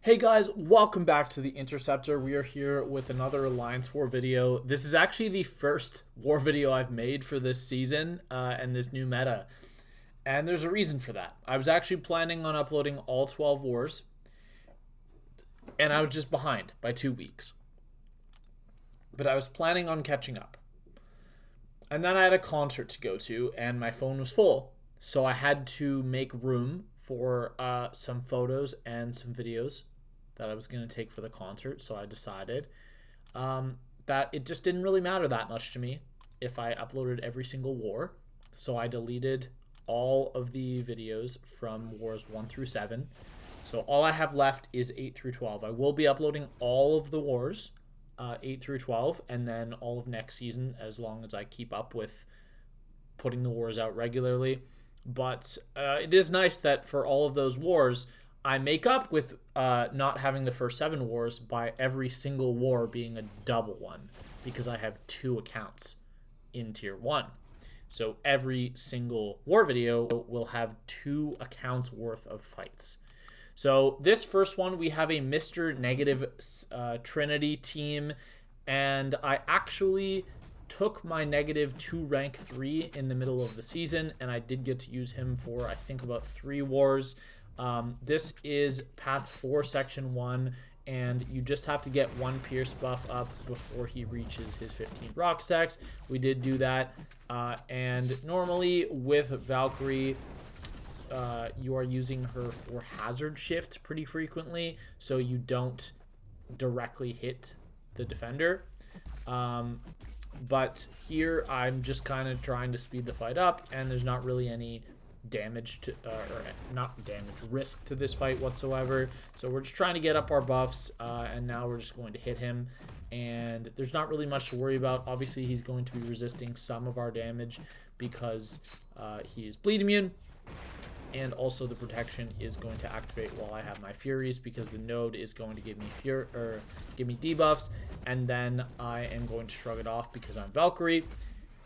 Hey guys, welcome back to the Interceptor. We are here with another Alliance War video. This is actually the first war video I've made for this season and this new meta. And there's a reason for that. I was actually planning on uploading all 12 wars, and I was just behind by 2 weeks. But I was planning on catching up. And then I had a concert to go to, and my phone was full. So I had to make room for some photos and some videos that I was going to take for the concert. So I decided that it just didn't really matter that much to me if I uploaded every single war. So I deleted all of the videos from wars 1 through 7. So all I have left is 8 through 12. I will be uploading all of the wars, 8 through 12, and then all of next season as long as I keep up with putting the wars out regularly. But it is nice that for all of those wars, I make up with not having the first 7 wars by every single war being a double one, because I have 2 accounts in tier 1. So every single war video will have 2 accounts worth of fights. So this first one, we have a Mr. Negative Trinity team, and I actually took my negative to rank 3 in the middle of the season, and I did get to use him for, I think, about 3 wars. This is Path 4, Section 1, and you just have to get 1 Pierce buff up before he reaches his 15 rock stacks. We did do that, and normally with Valkyrie, you are using her for hazard shift pretty frequently, so you don't directly hit the defender. But here I'm just kind of trying to speed the fight up, and there's not really any damage to or not damage risk to this fight whatsoever. So we're just trying to get up our buffs, and now we're just going to hit him, and there's not really much to worry about. Obviously he's going to be resisting some of our damage because he is bleed immune, and also the protection is going to activate while I have my Furies, because the node is going to give me give me debuffs, and then I am going to shrug it off because I'm Valkyrie,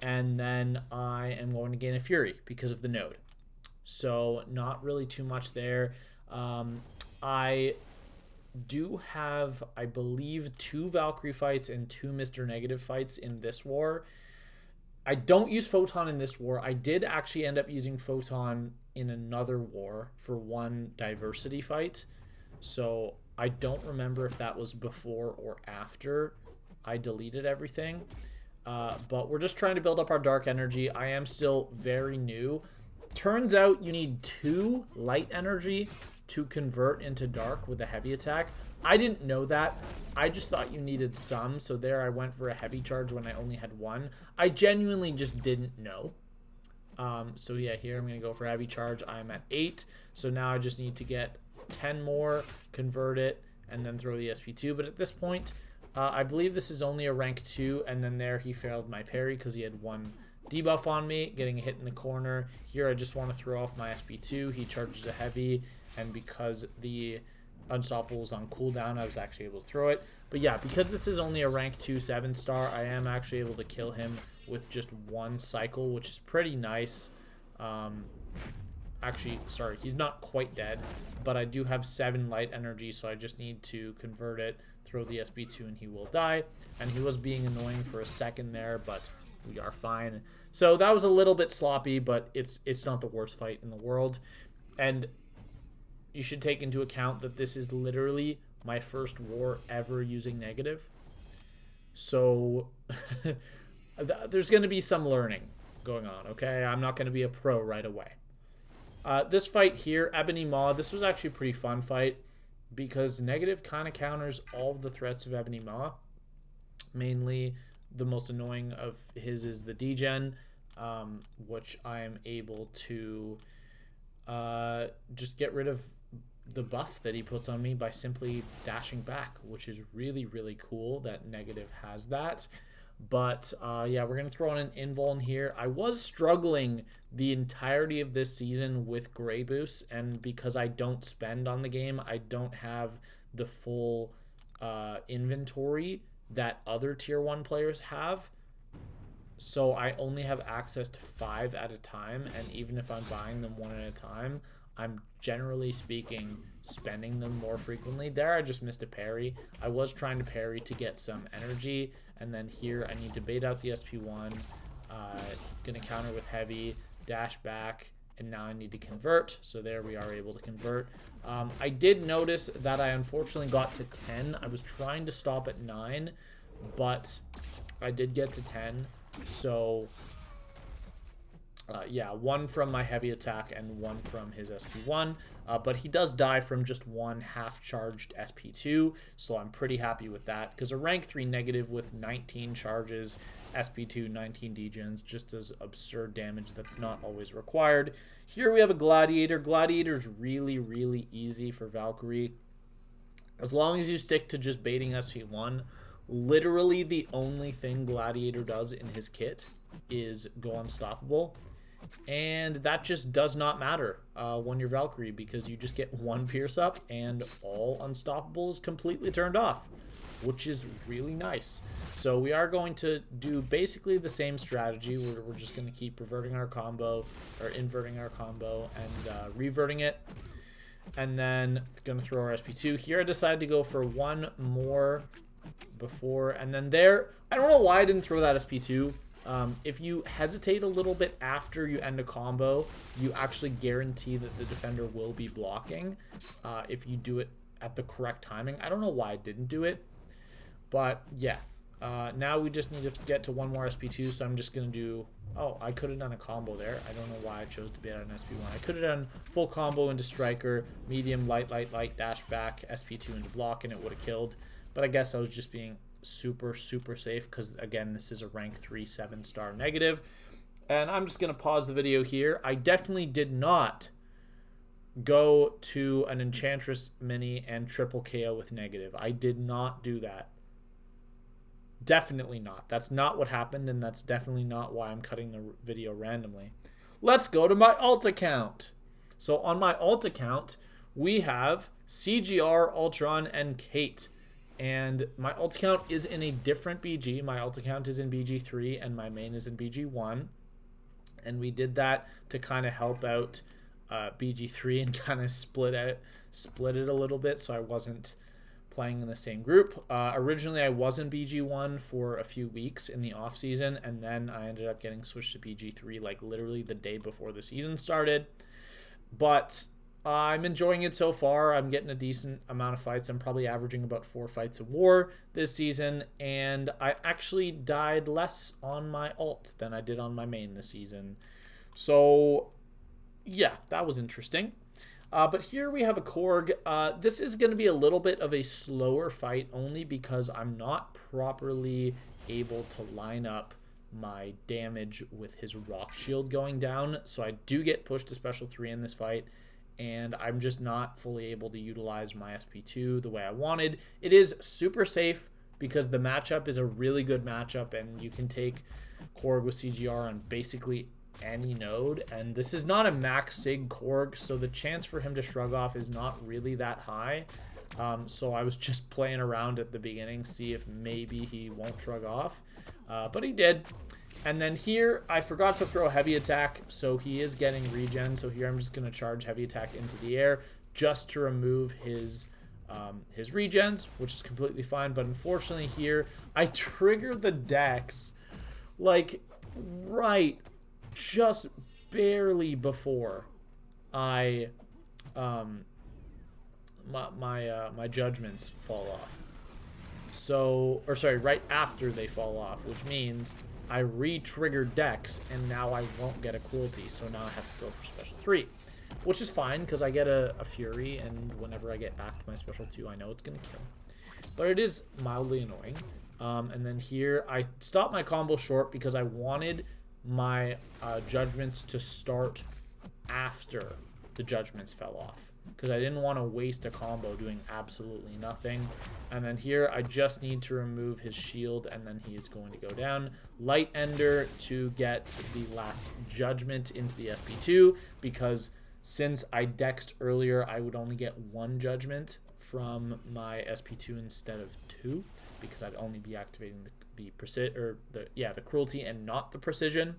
and then I am going to gain a Fury because of the node. So not really too much there. I do have, I believe, 2 Valkyrie fights and 2 Mr. Negative fights in this war. I don't use Photon in this war. I did actually end up using Photon in another war for 1 diversity fight. So I don't remember if that was before or after I deleted everything. But we're just trying to build up our dark energy. I am still very new. Turns out you need 2 light energy to convert into dark with a heavy attack. I didn't know that. I just thought you needed some, so there I went for a heavy charge when I only had 1. I genuinely just didn't know. So yeah, here I'm going to go for heavy charge. I'm at 8, so now I just need to get 10 more, convert it, and then throw the SP2. But at this point, I believe this is only a rank 2, and then there he failed my parry because he had 1 debuff on me, getting a hit in the corner. Here I just want to throw off my SP2. He charges a heavy, and because the Unstoppable is on cooldown, I was actually able to throw it. But yeah, because this is only a rank 2 7-star, I am actually able to kill him with just 1 cycle, which is pretty nice. Actually, sorry, he's not quite dead, but I do have 7 light energy, so I just need to convert it, throw the SB2, and he will die. And he was being annoying for a second there, but we are fine. So that was a little bit sloppy, but it's not the worst fight in the world. And you should take into account that this is literally my first war ever using negative. So there's going to be some learning going on, okay? I'm not going to be a pro right away. This fight here, Ebony Maw, this was actually a pretty fun fight because negative kind of counters all of the threats of Ebony Maw. Mainly, the most annoying of his is the degen, which I am able to just get rid of the buff that he puts on me by simply dashing back, which is really, really cool that negative has that. But yeah, we're going to throw in an invuln here. I was struggling the entirety of this season with Grey Boost, and because I don't spend on the game, I don't have the full inventory that other tier 1 players have. So I only have access to 5 at a time, and even if I'm buying them 1 at a time, I'm generally speaking spending them more frequently. There I just missed a parry. I was trying to parry to get some energy, and then here I need to bait out the SP1. Gonna counter with heavy, dash back, and now I need to convert. So there we are able to convert. I did notice that I unfortunately got to 10. I was trying to stop at 9, but I did get to 10. So yeah, 1 from my heavy attack and 1 from his SP1. But he does die from just 1 half-charged SP2, so I'm pretty happy with that. Because a rank 3 negative with 19 charges, SP2, 19 degens, just does absurd damage that's not always required. Here we have a Gladiator. Gladiator's really, really easy for Valkyrie. As long as you stick to just baiting SP1, literally the only thing Gladiator does in his kit is go unstoppable. And that just does not matter when you're Valkyrie, because you just get 1 pierce up and all unstoppable is completely turned off, which is really nice. So we are going to do basically the same strategy. We're just going to keep reverting our combo, or inverting our combo, and reverting it. And then going to throw our SP2. Here I decided to go for 1 more before, and then there, I don't know why I didn't throw that SP2. If you hesitate a little bit after you end a combo, you actually guarantee that the defender will be blocking if you do it at the correct timing. I don't know why I didn't do it, but yeah. Now we just need to get to 1 more SP2, so I'm just going to do... Oh, I could have done a combo there. I don't know why I chose to be at an SP1. I could have done full combo into striker, medium, light, dash back, SP2 into block, and it would have killed. But I guess I was just being super, super safe because, again, this is a rank 3 7-star negative. And I'm just going to pause the video here. I definitely did not go to an Enchantress mini and triple KO with negative. I did not do that. Definitely not. That's not what happened, and that's definitely not why I'm cutting the video randomly. Let's go to my alt account. So on my alt account, we have CGR, Ultron, and Kate. And my alt account is in a different BG. My alt account is in BG3, and my main is in BG1. And we did that to kind of help out BG3 and kind of split it a little bit, so I wasn't playing in the same group. Originally, I was in BG1 for a few weeks in the off season, and then I ended up getting switched to BG3 like literally the day before the season started. But I'm enjoying it so far. I'm getting a decent amount of fights. I'm probably averaging about 4 fights a war this season, and I actually died less on my alt than I did on my main this season. So yeah, that was interesting. But here we have a Korg. This is going to be a little bit of a slower fight only because I'm not properly able to line up my damage with his rock shield going down. So I do get pushed to special 3 in this fight, and I'm just not fully able to utilize my SP2 the way I wanted. It is super safe because the matchup is a really good matchup, and you can take Korg with CGR on basically any node, and this is not a max sig Korg, so the chance for him to shrug off is not really that high. So I was just playing around at the beginning, see if maybe he won't shrug off, but he did. And then here I forgot to throw heavy attack, so he is getting regen. So here I'm just going to charge heavy attack into the air just to remove his regens, which is completely fine. But unfortunately here I triggered the Dex like right just barely before I my judgments fall off. So, or sorry, right after they fall off, which means I re-triggered Dex, and now I won't get a cruelty. So now I have to go for special 3, which is fine because I get a fury, and whenever I get back to my special 2, I know it's gonna kill. But it is mildly annoying. And then here I stopped my combo short because I wanted my judgments to start after the judgments fell off, because I didn't want to waste a combo doing absolutely nothing. And then here I just need to remove his shield, and then he is going to go down. Light Ender to get the last judgment into the FP2, because since I dexed earlier, I would only get 1 judgment from my SP2 instead of 2, because I'd only be activating the cruelty and not the precision.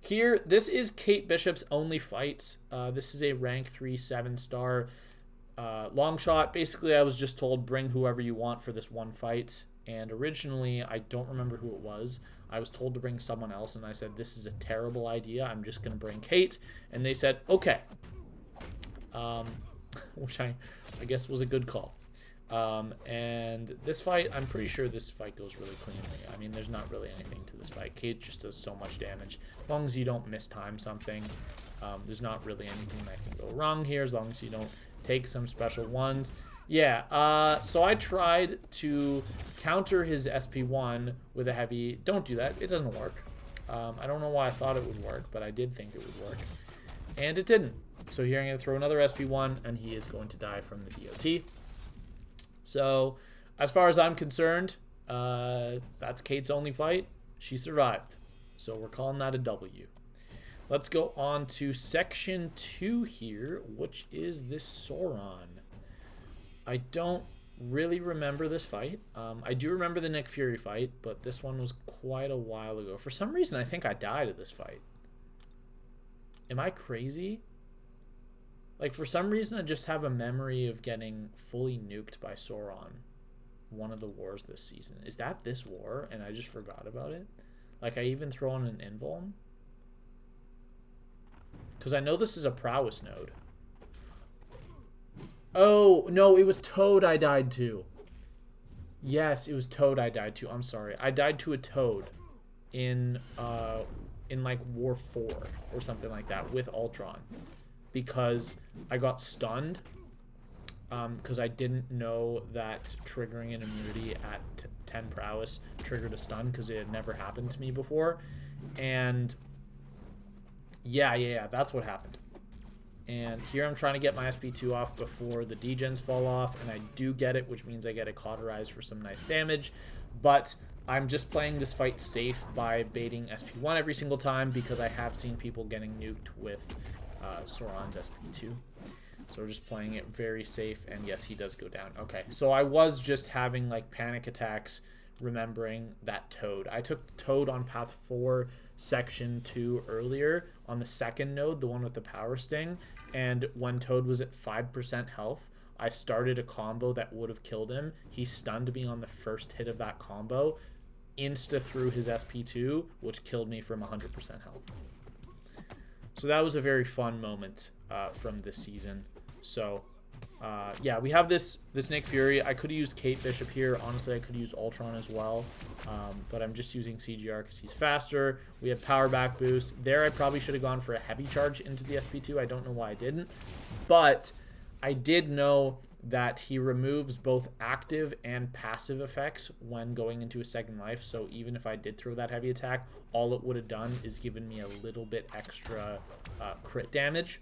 Here, this is Kate Bishop's only fight. This is a rank 3 7-star Longshot. Basically, I was just told bring whoever you want for this one fight. And originally, I don't remember who it was. I was told to bring someone else, and I said, this is a terrible idea. I'm just going to bring Kate. And they said, okay. Which I guess was a good call. And this fight, I'm pretty sure this fight goes really cleanly. I mean, there's not really anything to this fight. Kate just does so much damage. As long as you don't mistime something, there's not really anything that can go wrong here, as long as you don't take some special ones. Yeah, so I tried to counter his SP1 with a heavy. Don't do that. It doesn't work. I don't know why I thought it would work, but I did think it would work. And it didn't. So here I'm going to throw another SP1, and he is going to die from the DOT. So, as far as I'm concerned, that's Kate's only fight. She survived. So we're calling that a W. Let's go on to section 2 here, which is this Sauron. I don't really remember this fight. I do remember the Nick Fury fight, but this one was quite a while ago. For some reason, I think I died at this fight. Am I crazy? Like, for some reason, I just have a memory of getting fully nuked by Sauron. One of the wars this season. Is that this war? And I just forgot about it? Like, I even throw on an invuln? Because I know this is a prowess node. Oh, no, it was Toad I died to. Yes, it was Toad I died to. I'm sorry. I died to a Toad in like, War 4 or something like that with Ultron. Because I got stunned. Because I didn't know that triggering an immunity at 10 prowess triggered a stun, because it had never happened to me before. And yeah, that's what happened. And here I'm trying to get my SP2 off before the degens fall off, and I do get it, which means I get a cauterized for some nice damage. But I'm just playing this fight safe by baiting SP1 every single time, because I have seen people getting nuked with Sauron's SP2. So we're just playing it very safe, and yes, he does go down. Okay, so I was just having like panic attacks remembering that Toad. I took Toad on path 4 section 2 earlier on the second node, the one with the power sting, and when Toad was at 5% health, I started a combo that would have killed him. He stunned me on the first hit of that combo, insta through his SP2, which killed me from 100% health. So that was a very fun moment from this season. So yeah, we have this Nick Fury. I could have used Kate Bishop here. Honestly, I could have used Ultron as well. But I'm just using CGR because he's faster. We have power back boost. There I probably should have gone for a heavy charge into the SP2. I don't know why I didn't. But I did know that he removes both active and passive effects when going into a second life. So even if I did throw that heavy attack, all it would have done is given me a little bit extra crit damage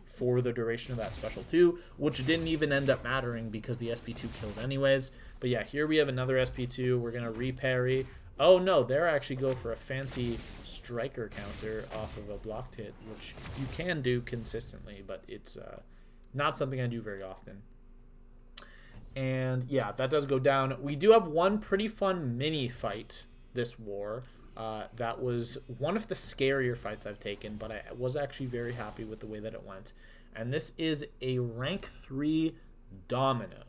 for the duration of that special 2, which didn't even end up mattering because the SP2 killed anyways. But yeah, here we have another SP2. We're going to reparry. Oh no, there I actually go for a fancy striker counter off of a blocked hit, which you can do consistently, but it's not something I do very often. And yeah, that does go down. We do have one pretty fun mini fight this war. That was one of the scarier fights I've taken, but I was actually very happy with the way that it went. And this is a rank 3 Domino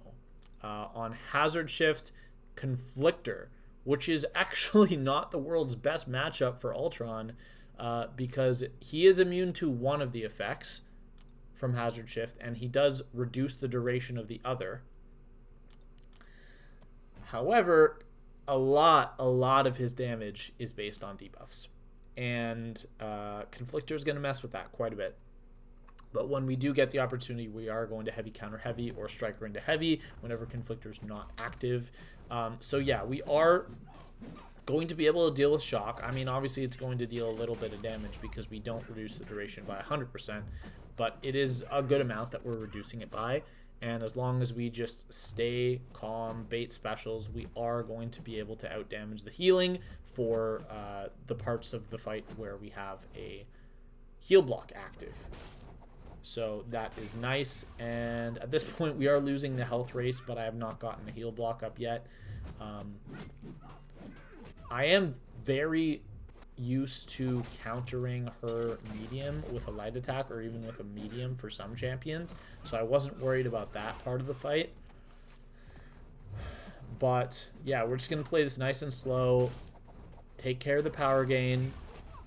on Hazard Shift Conflictor, which is actually not the world's best matchup for Ultron, because he is immune to one of the effects from Hazard Shift, and he does reduce the duration of the other. However, a lot of his damage is based on debuffs, and Conflictor is going to mess with that quite a bit. But when we do get the opportunity, we are going to heavy counter heavy or striker into heavy whenever Conflictor is not active. So yeah, we are going to be able to deal with shock. I mean, obviously it's going to deal a little bit of damage because we don't reduce the duration by 100%, but it is a good amount that we're reducing it by. And as long as we just stay calm, bait specials, we are going to be able to outdamage the healing for the parts of the fight where we have a heal block active. So that is nice. And at this point, we are losing the health race, but I have not gotten the heal block up yet. I am very used to countering her medium with a light attack or even with a medium for some champions, so I wasn't worried about that part of the fight. But yeah, we're just going to play this nice and slow, take care of the power gain.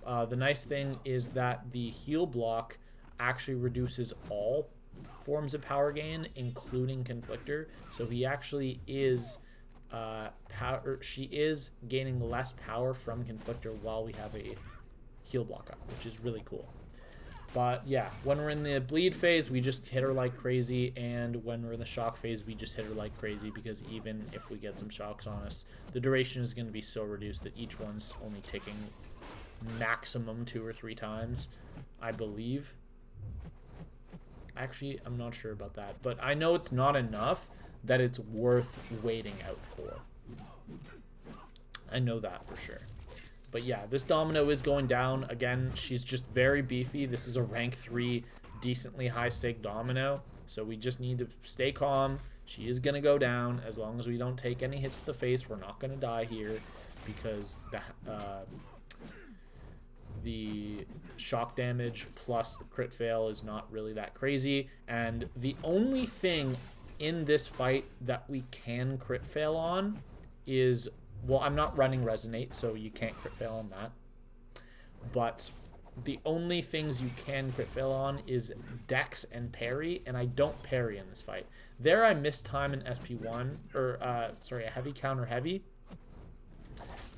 The nice thing is that the heal block actually reduces all forms of power gain, including Conflictor. So he actually is she is gaining less power from Conflictor while we have a heal block up, which is really cool. But yeah, when we're in the bleed phase, we just hit her like crazy, and when we're in the shock phase, we just hit her like crazy, because even if we get some shocks on us, the duration is going to be so reduced that each one's only ticking maximum 2 or 3 times, I believe. Actually, I'm not sure about that, but I know it's not enough that it's worth waiting out for. I know that for sure. But yeah, this Domino is going down. Again, she's just very beefy. This is a rank 3, decently high sig Domino. So we just need to stay calm. She is going to go down. As long as we don't take any hits to the face, we're not going to die here, because the shock damage plus the crit fail is not really that crazy. And the only thing in this fight that we can crit fail on is, well, I'm not running Resonate, so you can't crit fail on that. But the only things you can crit fail on is Dex and Parry, and I don't parry in this fight. There I missed time in SP1, or, sorry, a heavy counter heavy.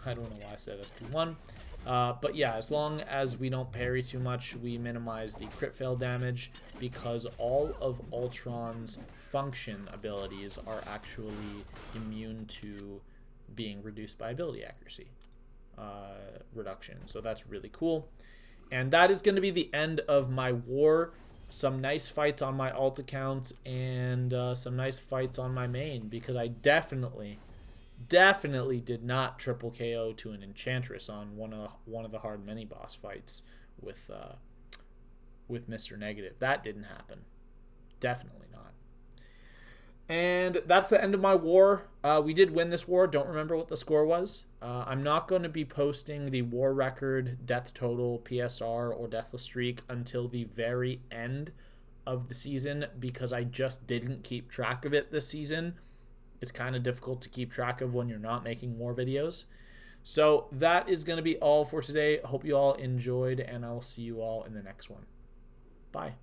I don't know why I said SP1. But yeah, as long as we don't parry too much, we minimize the crit fail damage, because all of Ultron's function abilities are actually immune to being reduced by ability accuracy reduction. So that's really cool. And that is going to be the end of my war. Some nice fights on my alt account, and some nice fights on my main, because I definitely did not triple KO to an Enchantress on one of the hard mini boss fights with Mr. Negative. That didn't happen. Definitely not. And that's the end of my war. We did win this war. Don't remember what the score was. I'm not going to be posting the war record, death total, PSR, or deathless streak until the very end of the season, because I just didn't keep track of it this season. It's kind of difficult to keep track of when you're not making more videos. So that is going to be all for today. Hope you all enjoyed, and I'll see you all in the next one. Bye.